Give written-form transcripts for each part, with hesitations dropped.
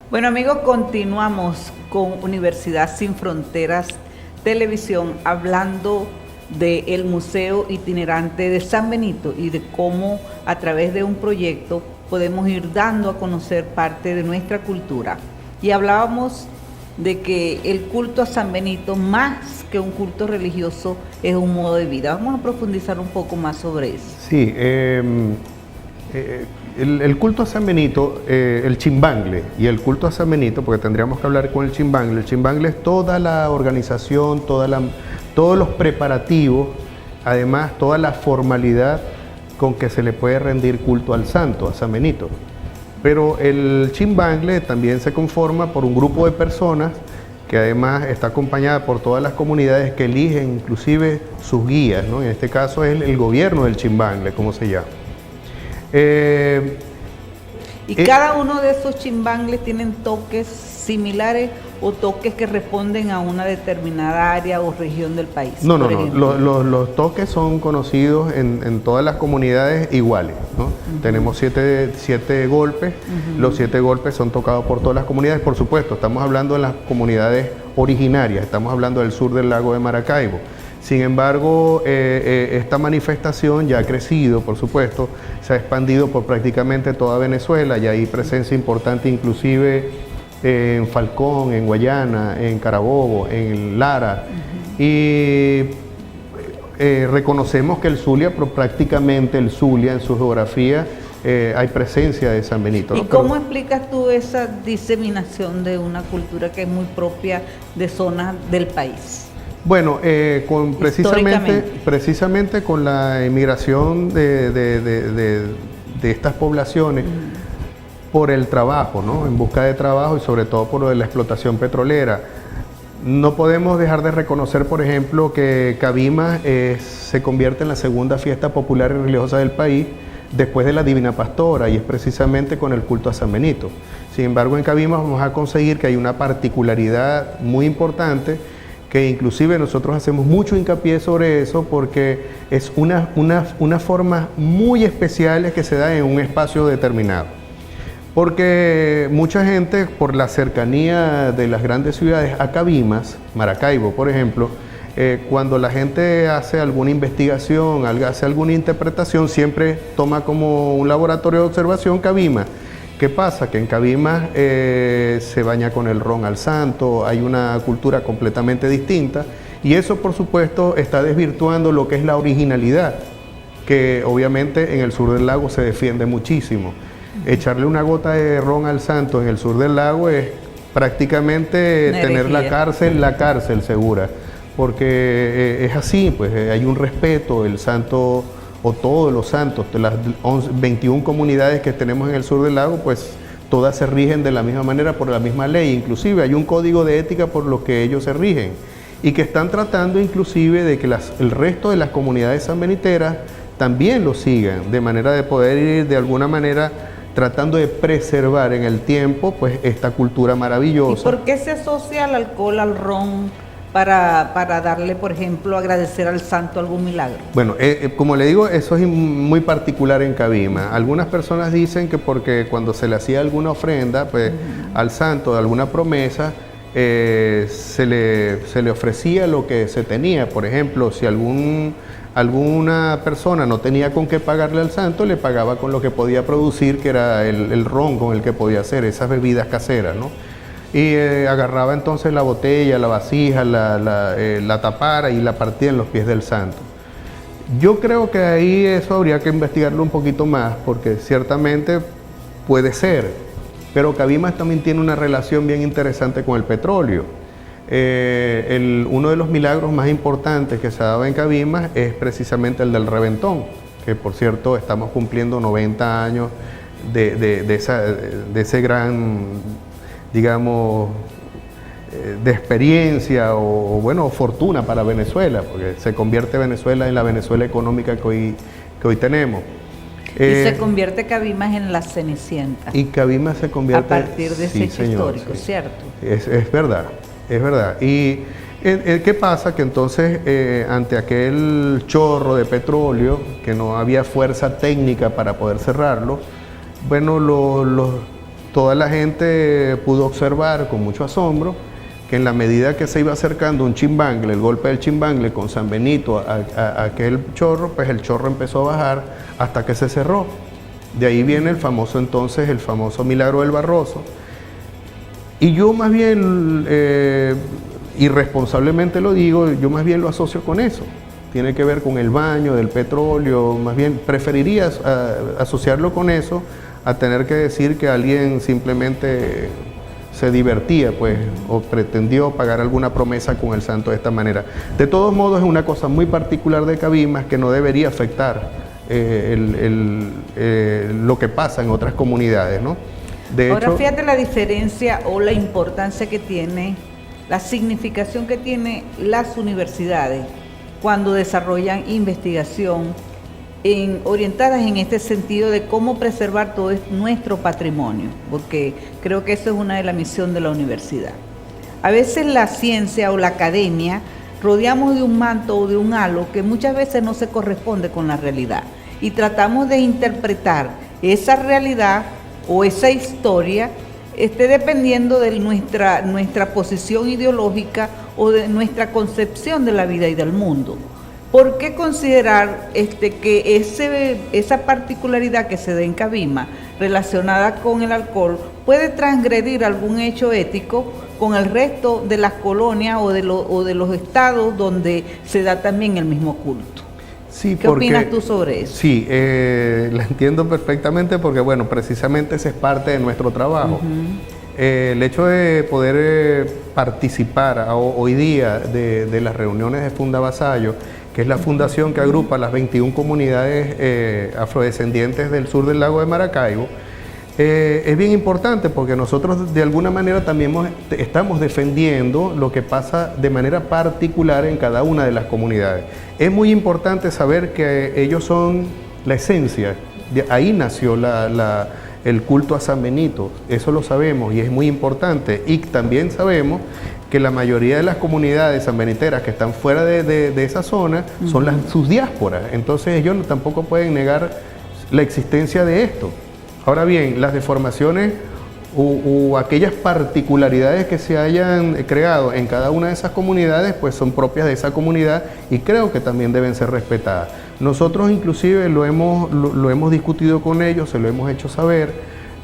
Bueno amigos, continuamos con Universidad Sin Fronteras Televisión hablando del Museo Itinerante de San Benito y de cómo a través de un proyecto podemos ir dando a conocer parte de nuestra cultura. Y hablábamos de que el culto a San Benito, más que un culto religioso, es un modo de vida. Vamos a profundizar un poco más sobre eso. Sí, el culto a San Benito, el chimbangle y el culto a San Benito, porque tendríamos que hablar con el chimbangle es toda la organización, todos los preparativos, además toda la formalidad con que se le puede rendir culto al santo, a San Benito. Pero el chimbangle también se conforma por un grupo de personas que además está acompañada por todas las comunidades que eligen inclusive sus guías, ¿no? En este caso es el gobierno del chimbangle, como se llama. ¿Y cada uno de esos chimbangles tienen toques similares o toques que responden a una determinada área o región del país? No, los toques son conocidos en todas las comunidades iguales, ¿no? Tenemos siete golpes, los 7 golpes son tocados por todas las comunidades, por supuesto, estamos hablando de las comunidades originarias, estamos hablando del sur del lago de Maracaibo. Sin embargo, esta manifestación ya ha crecido, por supuesto, se ha expandido por prácticamente toda Venezuela, ya hay presencia importante inclusive en Falcón, en Guayana, en Carabobo, en Lara. Y reconocemos que el Zulia, pero prácticamente el Zulia en su geografía, hay presencia de San Benito, ¿no? ¿Y cómo explicas tú esa diseminación de una cultura que es muy propia de zonas del país? Bueno, precisamente con la emigración de estas poblaciones por el trabajo, ¿no? En busca de trabajo y sobre todo por lo de la explotación petrolera. No podemos dejar de reconocer, por ejemplo, que Cabimas se convierte en la segunda fiesta popular y religiosa del país después de la Divina Pastora, y es precisamente con el culto a San Benito. Sin embargo, en Cabimas vamos a conseguir que hay una particularidad muy importante, que inclusive nosotros hacemos mucho hincapié sobre eso, porque es una forma muy especial que se da en un espacio determinado. Porque mucha gente, por la cercanía de las grandes ciudades a Cabimas, Maracaibo por ejemplo, cuando la gente hace alguna investigación, hace alguna interpretación, siempre toma como un laboratorio de observación Cabimas. ¿Qué pasa? Que en Cabimas se baña con el ron al santo, hay una cultura completamente distinta, y eso por supuesto está desvirtuando lo que es la originalidad, que obviamente en el sur del lago se defiende muchísimo. Echarle una gota de ron al santo en el sur del lago es prácticamente tener la cárcel segura, porque es así, pues hay un respeto, el santo o todos los santos, de las 21 comunidades que tenemos en el sur del lago, pues todas se rigen de la misma manera por la misma ley, inclusive hay un código de ética por lo que ellos se rigen, y que están tratando inclusive de que el resto de las comunidades sanbeniteras también lo sigan, de manera de poder ir de alguna manera tratando de preservar en el tiempo pues esta cultura maravillosa. ¿Y por qué se asocia al alcohol, al ron, para darle, por ejemplo, agradecer al santo algún milagro? Bueno, como le digo, eso es muy particular en Cabimas. Algunas personas dicen que porque cuando se le hacía alguna ofrenda pues, al santo de alguna promesa, se le ofrecía lo que se tenía. Por ejemplo, si alguna persona no tenía con qué pagarle al santo, le pagaba con lo que podía producir, que era el ron con el que podía hacer esas bebidas caseras, ¿no? Y agarraba entonces la botella, la vasija, la tapara y la partía en los pies del santo. Yo creo que ahí eso habría que investigarlo un poquito más, porque ciertamente puede ser, pero Cabimas también tiene una relación bien interesante con el petróleo. Uno de los milagros más importantes que se ha dado en Cabimas es precisamente el del reventón, que por cierto estamos cumpliendo 90 años de ese gran, digamos, de experiencia o bueno, fortuna para Venezuela, porque se convierte Venezuela en la Venezuela económica que hoy tenemos. Y se convierte Cabimas en la Cenicienta. Y Cabimas se convierte... A partir de ese hecho histórico, sí. ¿Cierto? Es verdad, es verdad. Y ¿qué pasa? Que entonces, ante aquel chorro de petróleo, que no había fuerza técnica para poder cerrarlo, bueno, toda la gente pudo observar con mucho asombro que en la medida que se iba acercando un chimbangle, el golpe del chimbangle con San Benito a aquel chorro, pues el chorro empezó a bajar hasta que se cerró. De ahí viene el famoso milagro del Barroso. Y yo más bien, irresponsablemente lo digo, yo más bien lo asocio con eso. Tiene que ver con el baño del petróleo, más bien preferiría asociarlo con eso a tener que decir que alguien simplemente se divertía, pues, o pretendió pagar alguna promesa con el santo de esta manera. De todos modos, es una cosa muy particular de Cabimas que no debería afectar lo que pasa en otras comunidades, ¿no? De Ahora, hecho, fíjate la diferencia o la importancia que tiene, la significación que tiene las universidades cuando desarrollan investigación orientadas en este sentido de cómo preservar todo nuestro patrimonio, porque creo que eso es una de las misiones de la universidad. A veces la ciencia o la academia rodeamos de un manto o de un halo que muchas veces no se corresponde con la realidad y tratamos de interpretar esa realidad o esa historia dependiendo de nuestra posición ideológica o de nuestra concepción de la vida y del mundo. ¿Por qué considerar que esa particularidad que se da en Cabima relacionada con el alcohol puede transgredir algún hecho ético con el resto de las colonias o de los estados donde se da también el mismo culto? sí, ¿Qué opinas tú sobre eso? Sí, la entiendo perfectamente porque, bueno, precisamente ese es parte de nuestro trabajo. El hecho de poder participar hoy día de las reuniones de Fundavasallo, que es la fundación que agrupa las 21 comunidades afrodescendientes del sur del lago de Maracaibo, es bien importante porque nosotros de alguna manera también estamos defendiendo lo que pasa de manera particular en cada una de las comunidades. Es muy importante saber que ellos son la esencia, de ahí nació el culto a San Benito, eso lo sabemos y es muy importante. Y también sabemos que la mayoría de las comunidades sanbeniteras que están fuera de esa zona son sus diásporas, entonces ellos tampoco pueden negar la existencia de esto. Ahora bien, las deformaciones o aquellas particularidades que se hayan creado en cada una de esas comunidades, pues son propias de esa comunidad y creo que también deben ser respetadas. Nosotros inclusive lo hemos discutido con ellos, se lo hemos hecho saber,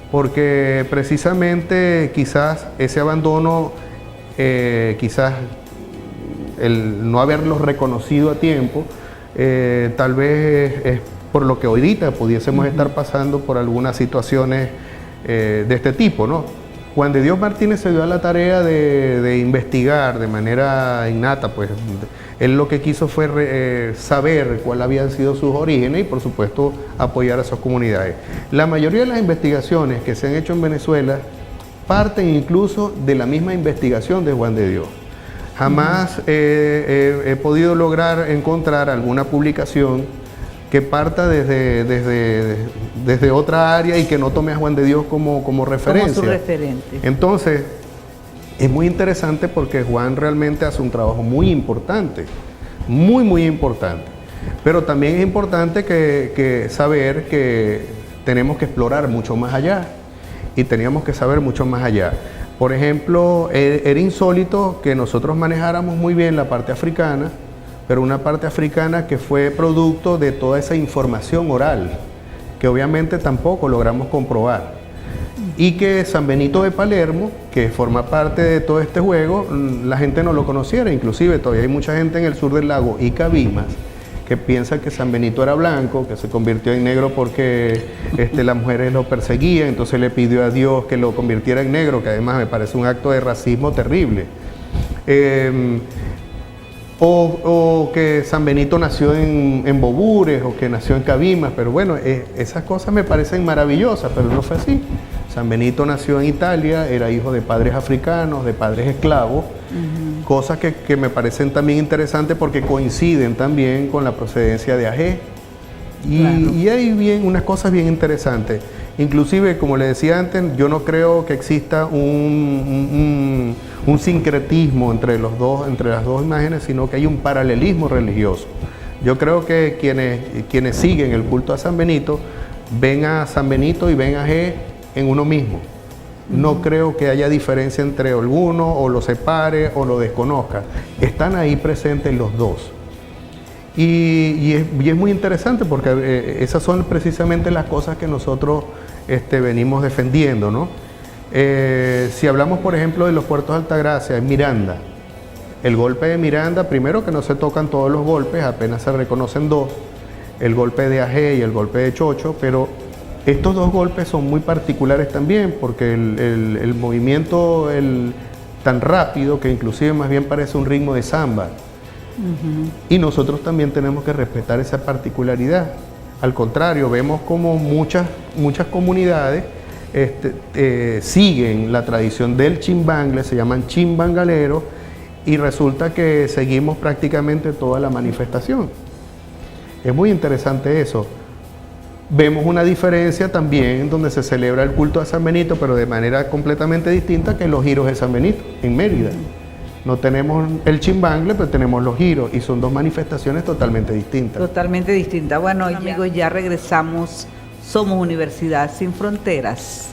porque precisamente quizás ese abandono, quizás el no haberlos reconocido a tiempo, tal vez es por lo que ahorita pudiésemos estar pasando por algunas situaciones de este tipo, ¿no? Juan de Dios Martínez se dio a la tarea de investigar de manera innata, pues él lo que quiso fue saber cuáles habían sido sus orígenes y por supuesto apoyar a esas comunidades. La mayoría de las investigaciones que se han hecho en Venezuela parten incluso de la misma investigación de Juan de Dios. Jamás he podido lograr encontrar alguna publicación que parta desde otra área y que no tome a Juan de Dios como referencia. Como su referente. Entonces, es muy interesante porque Juan realmente hace un trabajo muy importante, muy importante. Pero también es importante que saber que tenemos que explorar mucho más allá y teníamos que saber mucho más allá. Por ejemplo, era insólito que nosotros manejáramos muy bien la parte africana, pero una parte africana que fue producto de toda esa información oral, que obviamente tampoco logramos comprobar. Y que San Benito de Palermo, que forma parte de todo este juego, la gente no lo conociera, inclusive todavía hay mucha gente en el sur del lago y Cabimas que piensa que San Benito era blanco, que se convirtió en negro porque las mujeres lo perseguían, entonces le pidió a Dios que lo convirtiera en negro, que además me parece un acto de racismo terrible. O que San Benito nació en Bobures o que nació en Cabimas, pero bueno, esas cosas me parecen maravillosas, pero no fue así. San Benito nació en Italia, era hijo de padres africanos, de padres esclavos, cosas que me parecen también interesantes porque coinciden también con la procedencia de Ajé. Y hay unas cosas bien interesantes. Inclusive, como le decía antes, yo no creo que exista un sincretismo entre las dos imágenes, sino que hay un paralelismo religioso. Yo creo que quienes siguen el culto a San Benito, ven a San Benito y ven a Ajé en uno mismo. No creo que haya diferencia entre alguno, o lo separe o lo desconozca. Están ahí presentes los dos. Y es muy interesante porque esas son precisamente las cosas que nosotros venimos defendiendo, ¿no? Si hablamos, por ejemplo, de los puertos de Altagracia, en Miranda, el golpe de Miranda, primero que no se tocan todos los golpes, apenas se reconocen dos, el golpe de Ajé y el golpe de Chocho, pero estos dos golpes son muy particulares también, porque el movimiento tan rápido que inclusive más bien parece un ritmo de samba. Y nosotros también tenemos que respetar esa particularidad. Al contrario, vemos como muchas comunidades siguen la tradición del chimbangle, se llaman chimbangaleros, y resulta que seguimos prácticamente toda la manifestación. Es muy interesante eso. Vemos una diferencia también donde se celebra el culto a San Benito, pero de manera completamente distinta que en los giros de San Benito, en Mérida. No tenemos el chimbangle, pero tenemos los giros, y son dos manifestaciones totalmente distintas. Totalmente distintas. Bueno, amigos, ya regresamos. Somos Universidad Sin Fronteras.